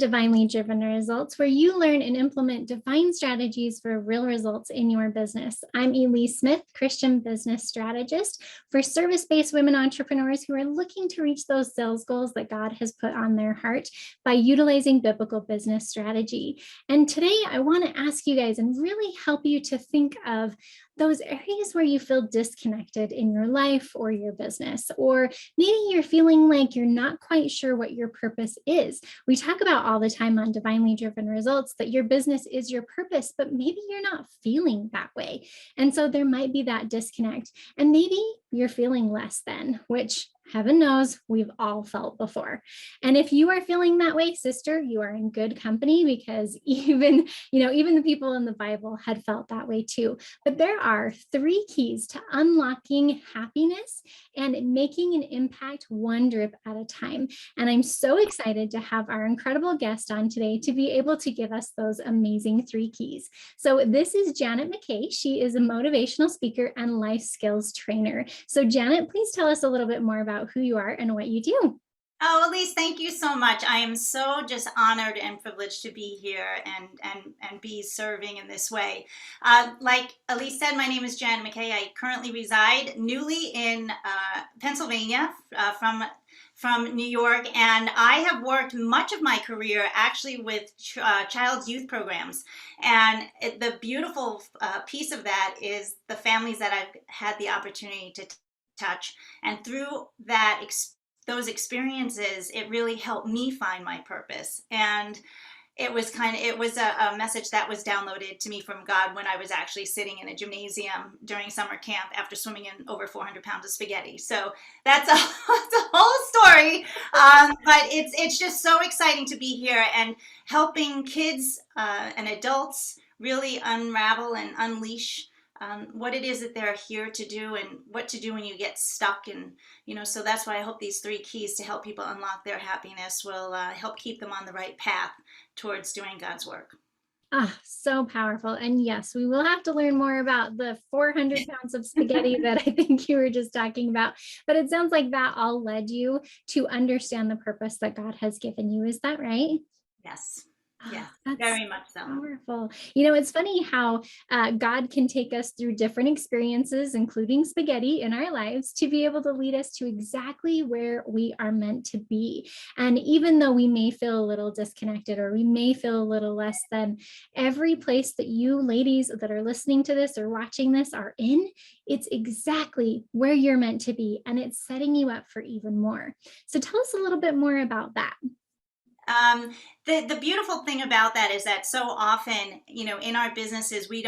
Divinely Driven Results, where you learn and implement divine strategies for real results in your business. I'm Elise Smith, Christian business strategist for service-based women entrepreneurs who are looking to reach those sales goals that God has put on their heart by utilizing biblical business strategy. And today I want to ask you guys and really help you to think of those areas where you feel disconnected in your life or your business, or maybe you're feeling like you're not quite sure what your purpose is. We talk about all the time on Divinely Driven Results that your business is your purpose, but maybe you're not feeling that way. And so there might be that disconnect, and maybe you're feeling less than, which heaven knows we've all felt before. And if you are feeling that way, sister, you are in good company, because even the people in the Bible had felt that way too. But there are 3 keys to unlocking happiness and making an impact one drip at a time. And I'm so excited to have our incredible guest on today to be able to give us those amazing 3 keys. So this is Janet Mackay. She is a motivational speaker and life skills trainer. So Janet, please tell us a little bit more about who you are and what you do. Oh, Elise, thank you so much. I am so just honored and privileged to be here and be serving in this way. Like Elise said, my name is Janet Mackay. I currently reside newly in Pennsylvania from New York, and I have worked much of my career actually with child's youth programs. And the beautiful piece of that is the families that I've had the opportunity to touch, and through those experiences, it really helped me find my purpose. And it was a message that was downloaded to me from God when I was actually sitting in a gymnasium during summer camp after swimming in over 400 pounds of spaghetti. So that's a whole story. But it's just so exciting to be here and helping kids and adults really unravel and unleash what it is that they're here to do and what to do when you get stuck. And, so that's why I hope these 3 keys to help people unlock their happiness will help keep them on the right path towards doing God's work. So powerful. And yes, we will have to learn more about the 400 pounds of spaghetti that I think you were just talking about. But it sounds like that all led you to understand the purpose that God has given you. Is that right? Yes. Yeah, That's very much so. Powerful. It's funny how God can take us through different experiences, including spaghetti in our lives, to be able to lead us to exactly where we are meant to be. And even though we may feel a little disconnected or we may feel a little less than, every place that you ladies that are listening to this or watching this are in, it's exactly where you're meant to be. And it's setting you up for even more. So tell us a little bit more about that. The beautiful thing about that is that so often, in our businesses, we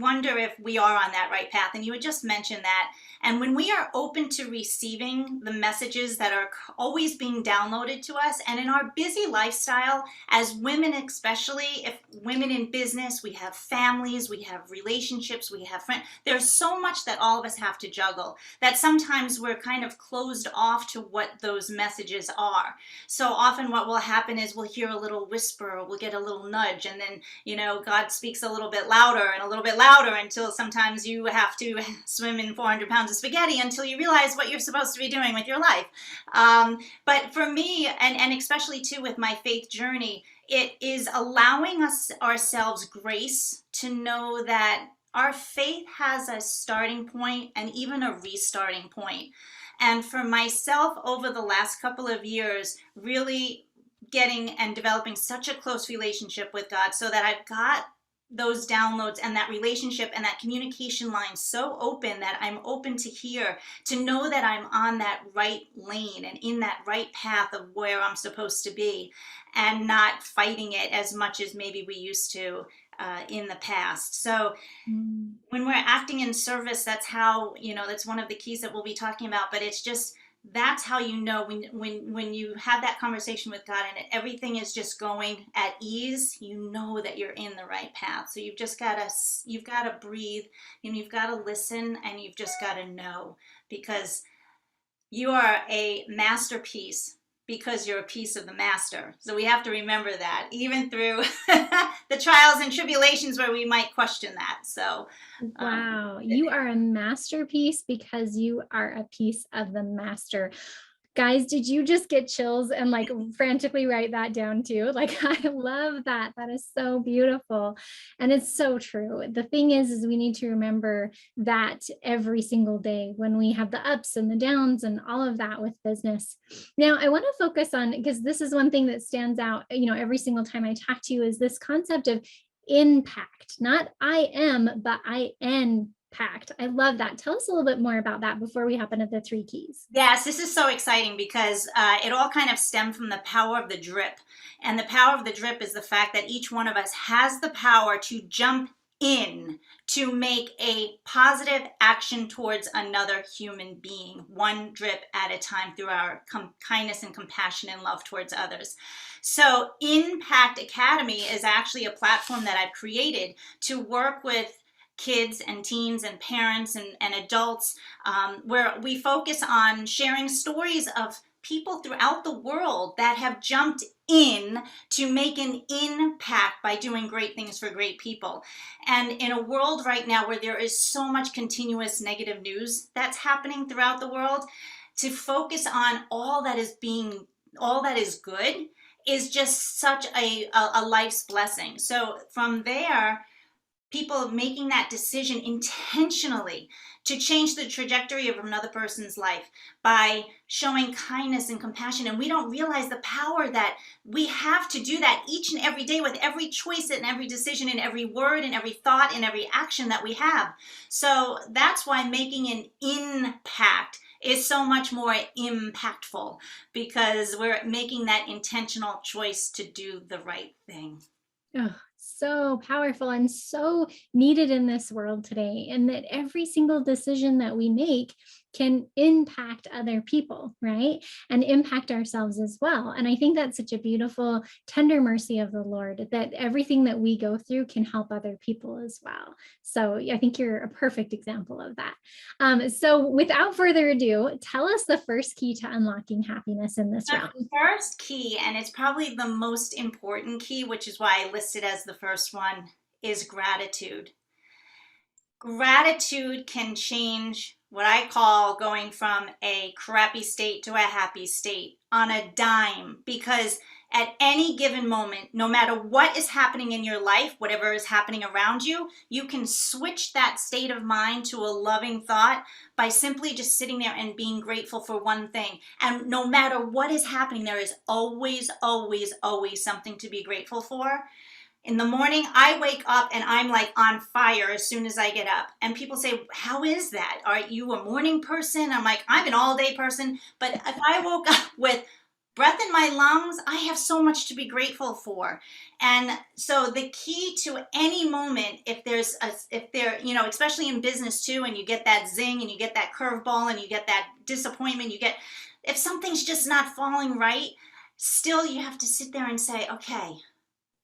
wonder if we are on that right path. And you had just mentioned that. And when we are open to receiving the messages that are always being downloaded to us, and in our busy lifestyle, as women especially, if women in business, we have families, we have relationships, we have friends, there's so much that all of us have to juggle that sometimes we're kind of closed off to what those messages are. So often what will happen is we'll hear a little whisper, or we'll get a little nudge, and then God speaks a little bit louder and a little bit louder until sometimes you have to swim in 400 pounds of spaghetti until you realize what you're supposed to be doing with your life. But for me, and especially too with my faith journey, it is allowing ourselves grace to know that our faith has a starting point and even a restarting point. And for myself, over the last couple of years, really getting and developing such a close relationship with God, so that I've got those downloads and that relationship and that communication line so open that I'm open to hear, to know that I'm on that right lane and in that right path of where I'm supposed to be, and not fighting it as much as maybe we used to in the past. So when we're acting in service, that's how, that's one of the keys that we'll be talking about. But it's just, that's how when you have that conversation with God and everything is just going at ease, that you're in the right path. So you've got to breathe, you've got to listen, and you've just got to know, because you are a masterpiece because you're a piece of the master. So we have to remember that, even through the trials and tribulations where we might question that. So wow, you are a masterpiece because you are a piece of the master. Guys, did you just get chills and like frantically write that down too? Like, I love that. That is so beautiful. And it's so true. The thing is we need to remember that every single day when we have the ups and the downs and all of that with business. Now, I want to focus on, because this is one thing that stands out, every single time I talk to you, is this concept of impact, not I am, but I impact. I love that. Tell us a little bit more about that before we hop into the three keys. Yes, this is so exciting because it all kind of stemmed from the power of the drip. And the power of the drip is the fact that each one of us has the power to jump in to make a positive action towards another human being, one drip at a time, through our kindness and compassion and love towards others. So INPact Academy is actually a platform that I've created to work with kids and teens and parents and adults, where we focus on sharing stories of people throughout the world that have jumped in to make an impact by doing great things for great people. And in a world right now where there is so much continuous negative news that's happening throughout the world, to focus on all that is good is just such a life's blessing. So from there, people making that decision intentionally to change the trajectory of another person's life by showing kindness and compassion. And we don't realize the power that we have to do that each and every day with every choice and every decision and every word and every thought and every action that we have. So that's why making an impact is so much more impactful, because we're making that intentional choice to do the right thing. Oh, so powerful and so needed in this world today. And that every single decision that we make can impact other people, right? And impact ourselves as well. And I think that's such a beautiful, tender mercy of the Lord, that everything that we go through can help other people as well. So I think you're a perfect example of that. So without further ado, tell us the first key to unlocking happiness in this realm. The first key, and it's probably the most important key, which is why I listed as the first one, is gratitude. Gratitude can change what I call going from a crappy state to a happy state on a dime, because at any given moment, no matter what is happening in your life, whatever is happening around you, you can switch that state of mind to a loving thought by simply just sitting there and being grateful for one thing. And no matter what is happening, there is always, always, always something to be grateful for. In the morning, I wake up and I'm like on fire as soon as I get up. And people say, how is that? Are you a morning person? I'm like, I'm an all day person. But if I woke up with breath in my lungs, I have so much to be grateful for. And so the key to any moment, if there, especially in business too, and you get that zing and you get that curveball and you get that disappointment, if something's just not falling right, still you have to sit there and say, okay,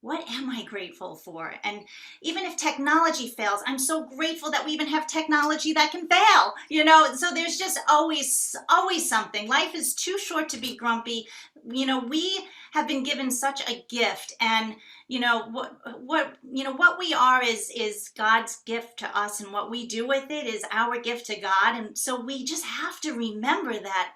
what am I grateful for? And even if technology fails, I'm so grateful that we even have technology that can fail, so there's just always something. Life is too short to be grumpy. We have been given such a gift, and what we are is God's gift to us, and what we do with it is our gift to God. And so we just have to remember that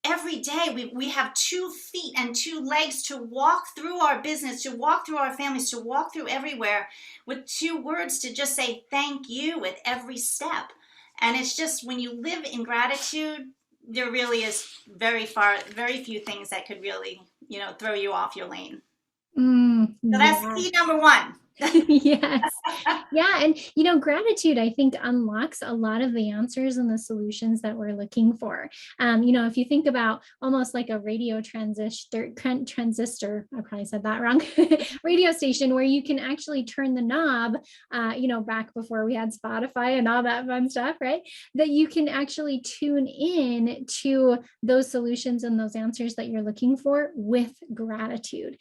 every day we have 2 feet and 2 legs to walk through our business, to walk through our families, to walk through everywhere, with 2 words to just say thank you with every step. And it's just, when you live in gratitude, there really is very few things that could really, throw you off your lane. So that's key number 1. Yes. Yeah. And, gratitude, I think, unlocks a lot of the answers and the solutions that we're looking for. If you think about almost like a radio transistor, I probably said that wrong, radio station, where you can actually turn the knob, back before we had Spotify and all that fun stuff, right? That you can actually tune in to those solutions and those answers that you're looking for with gratitude,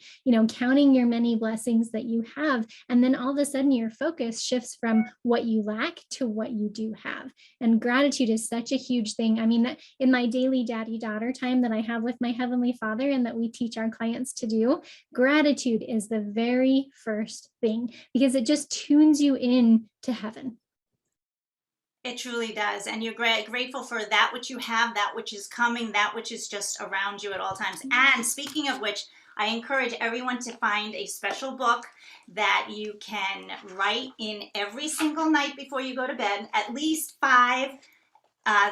counting your many blessings that you have. And then all of a sudden your focus shifts from what you lack to what you do have. And gratitude is such a huge thing. I mean, in my daily daddy-daughter time that I have with my Heavenly Father and that we teach our clients to do, gratitude is the very first thing, because it just tunes you in to heaven. It truly does. And you're grateful for that which you have, that which is coming, that which is just around you at all times. And speaking of which, I encourage everyone to find a special book that you can write in every single night before you go to bed, at least five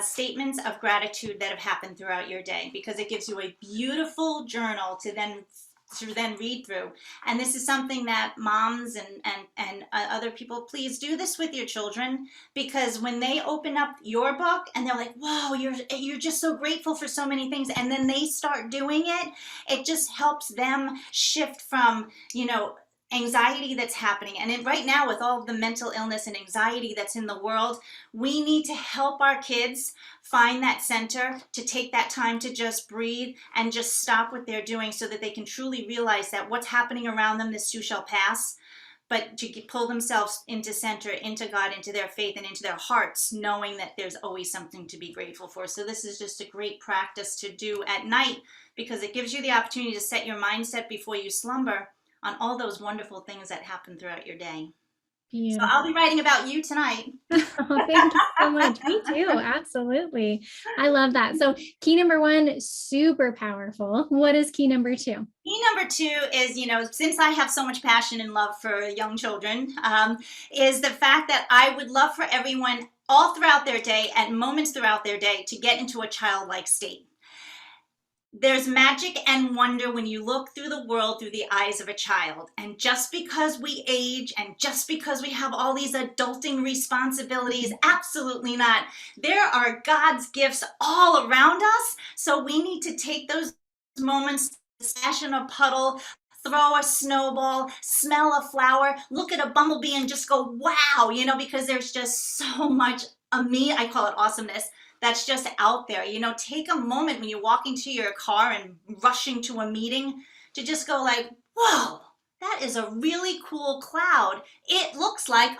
statements of gratitude that have happened throughout your day, because it gives you a beautiful journal to then read through. And this is something that moms and other people, please do this with your children, because when they open up your book and they're like, wow, you're just so grateful for so many things, and then they start doing it, it just helps them shift from, anxiety that's happening. And right now, with all of the mental illness and anxiety that's in the world, we need to help our kids find that center, to take that time to just breathe and just stop what they're doing, so that they can truly realize that what's happening around them, this too shall pass, but to pull themselves into center, into God, into their faith, and into their hearts, knowing that there's always something to be grateful for. So this is just a great practice to do at night, because it gives you the opportunity to set your mindset before you slumber on all those wonderful things that happen throughout your day. So I'll be Beautiful. writing about you tonight. Oh, thank you so much. Me too. Absolutely. I love that. So key number one, super powerful. What is key number two? Key number two is, since I have so much passion and love for young children, is the fact that I would love for everyone all throughout their day, at moments throughout their day, to get into a childlike state. There's magic and wonder when you look through the world through the eyes of a child. And just because we age, and just because we have all these adulting responsibilities, absolutely not. There are God's gifts all around us. So we need to take those moments, splash in a puddle, throw a snowball, smell a flower, look at a bumblebee and just go, wow, because there's just so much I call it awesomeness, that's just out there. Take a moment when you walk into your car and rushing to a meeting to just go like, whoa, that is a really cool cloud. It looks like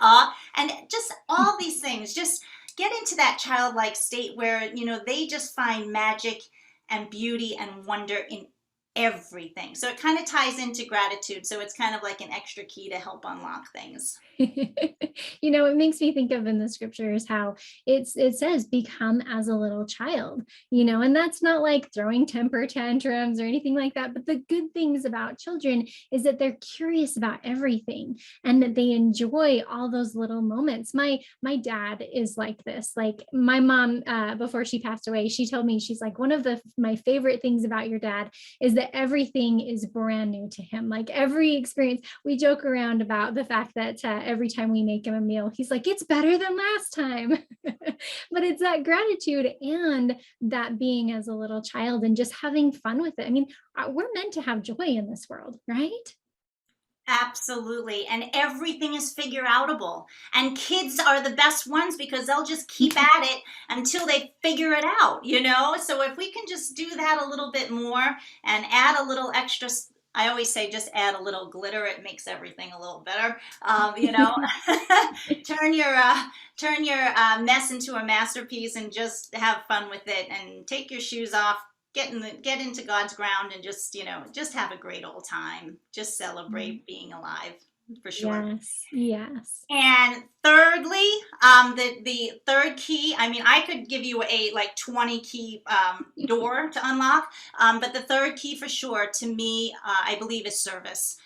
and just all these things, just get into that childlike state where, they just find magic and beauty and wonder in everything. So it kind of ties into gratitude. So it's kind of like an extra key to help unlock things. It makes me think of in the scriptures how it says become as a little child, and that's not like throwing temper tantrums or anything like that. But the good things about children is that they're curious about everything, and that they enjoy all those little moments. My dad is like this. Like my mom, before she passed away, she told me, she's like, one of my favorite things about your dad is that everything is brand new to him. Like every experience, we joke around about the fact that every time we make him a meal, he's like, it's better than last time. But it's that gratitude and that being as a little child and just having fun with it. I mean, we're meant to have joy in this world, right? Absolutely. And everything is figure outable. And kids are the best ones, because they'll just keep at it until they figure it out, So if we can just do that a little bit more and add a little extra, I always say just add a little glitter. It makes everything a little better. Turn your mess into a masterpiece and just have fun with it, and take your shoes off. Get into God's ground and just have a great old time. Just celebrate being alive, for sure. Yes. Yes. And thirdly, the third key, I mean, I could give you a like 20 key door to unlock, but the third key for sure to me, I believe, is service.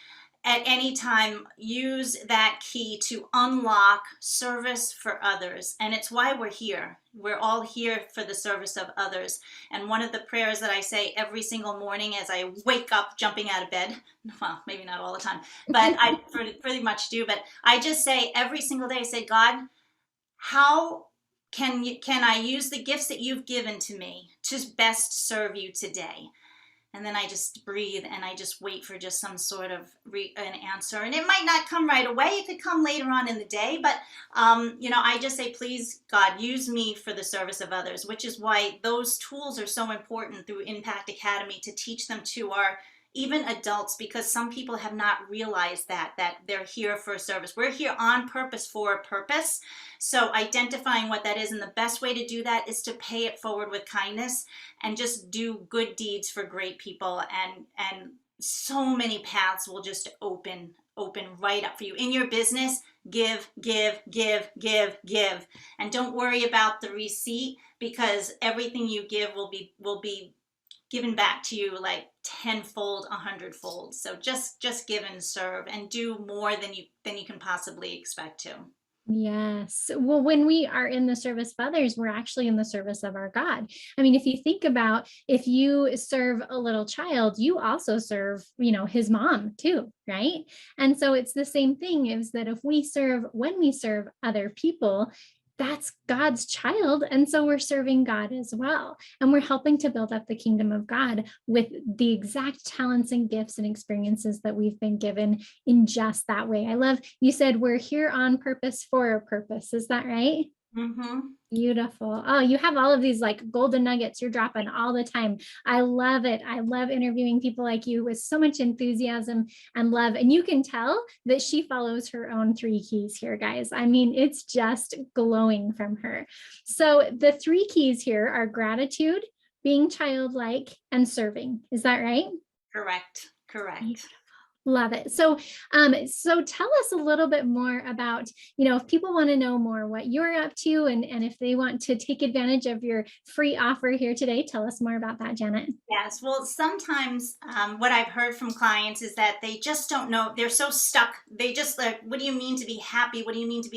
At any time, use that key to unlock service for others. And it's why we're here. We're all here for the service of others. And one of the prayers that I say every single morning as I wake up, jumping out of bed, well, maybe not all the time, but I pretty much do, but I just say every single day, I say, God, how can I use the gifts that you've given to me to best serve you today? And then I just breathe and I just wait for just some sort of an answer. And it might not come right away. It could come later on in the day. But, I just say, please, God, use me for the service of others, which is why those tools are so important through INPact Academy, to teach them to our even adults, because some people have not realized that they're here for a service. We're here on purpose for a purpose. So identifying what that is, and the best way to do that is to pay it forward with kindness and just do good deeds for great people. And so many paths will just open open right up for you. In your business, give, give, give, give, give. And don't worry about the receipt, because everything you give will be given back to you like tenfold, 100-fold. So just give and serve, and do more than you can possibly expect to. Yes. Well, when we are in the service of others, we're actually in the service of our God. I mean, if you think about, if you serve a little child, you also serve, his mom too, right? And so it's the same thing, is that if we serve, when we serve other people, that's God's child. And so we're serving God as well. And we're helping to build up the kingdom of God with the exact talents and gifts and experiences that we've been given in just that way. I love, you said we're here on purpose for a purpose. Is that right? Mm-hmm. Beautiful. Oh, you have all of these like golden nuggets you're dropping all the time. I love it. I love interviewing people like you with so much enthusiasm and love. And you can tell that she follows her own 3 keys here, guys. I mean, it's just glowing from her. So the 3 keys here are gratitude, being childlike, and serving. Is that right? Correct. Love it. So tell us a little bit more about, if people want to know more what you're up to, and if they want to take advantage of your free offer here today, tell us more about that, Janet. Yes. Well, sometimes what I've heard from clients is that they just don't know. They're so stuck. They just like, what do you mean to be happy? What do you mean to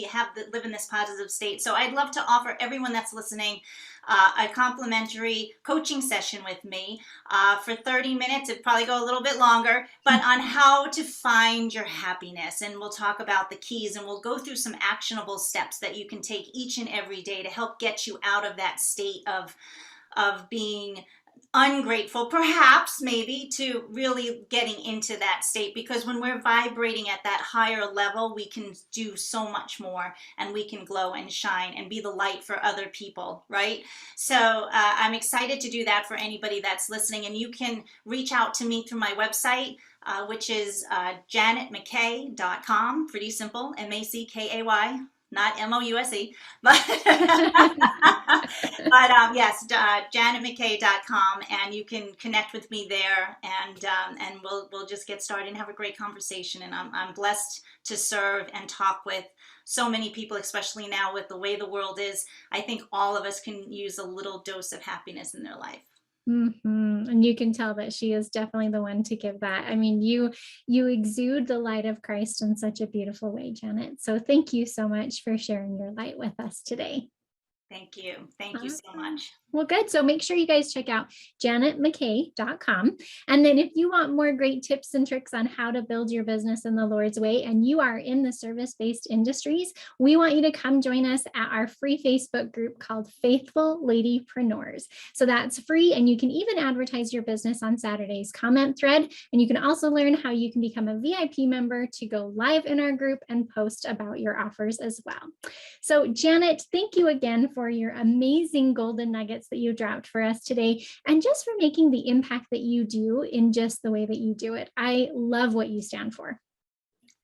live in this positive state? So I'd love to offer everyone that's listening a complimentary coaching session with me for 30 minutes. It'd probably go a little bit longer, but on how to find your happiness. And we'll talk about the keys, and we'll go through some actionable steps that you can take each and every day to help get you out of that state of being ungrateful, perhaps, maybe, to really getting into that state. Because when we're vibrating at that higher level, we can do so much more, and we can glow and shine and be the light for other people, right? So I'm excited to do that for anybody that's listening. And you can reach out to me through my website, which is janetmackay.com. Pretty simple, Mackay, not Mouse, but yes, janetmackay.com, and you can connect with me there, and we'll just get started and have a great conversation. And I'm blessed to serve and talk with so many people, especially now with the way the world is. I think all of us can use a little dose of happiness in their life. And you can tell that she is definitely the one to give that. I mean, you exude the light of Christ in such a beautiful way, Janet. So thank you so much for sharing your light with us today. Thank you. Thank you so much. Well, good. So make sure you guys check out janetmackay.com. And then if you want more great tips and tricks on how to build your business in the Lord's way, and you are in the service-based industries, we want you to come join us at our free Facebook group called Faithful Ladypreneurs. So that's free, and you can even advertise your business on Saturday's comment thread. And you can also learn how you can become a VIP member to go live in our group and post about your offers as well. So Janet, thank you again for your amazing golden nuggets that you dropped for us today, and just for making the impact that you do in just the way that you do it. I love what you stand for.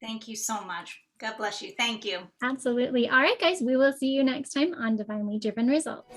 Thank you so much. God bless you. Thank you. Absolutely. All right, guys, we will see you next time on Divinely Driven Results.